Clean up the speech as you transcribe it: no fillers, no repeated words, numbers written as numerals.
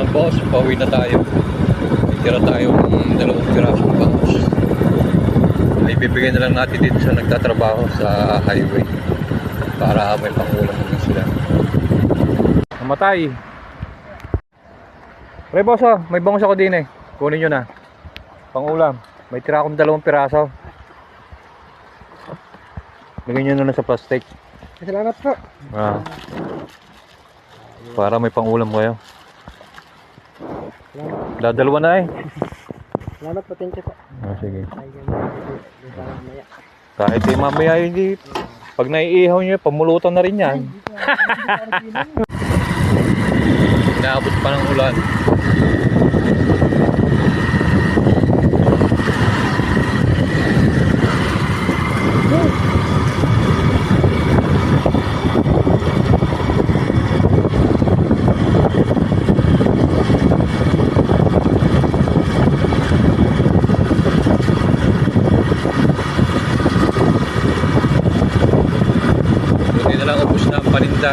Yan boss, pauwi na tayo. Tira tayo ng 2 pirasong bangus. Ay bibigyan na lang natin dito sa nagtatrabaho sa highway para may pangulam din sila. Namatay. Pre boss, oh, may bangus ako din eh. Kunin nyo na. Pangulam. May tira akong 2 piraso. Lagyan nyo na sa plastic. Salamat po. Para may pangulam kayo. Dadalawa na eh. Salamat po, thank you po. Sige. Kahit mamaya hindi. Pag naiihaw nyo, pamulutan na rin yan. Inaabot pa ng ulan. Buti na lang ubos na ang paninda.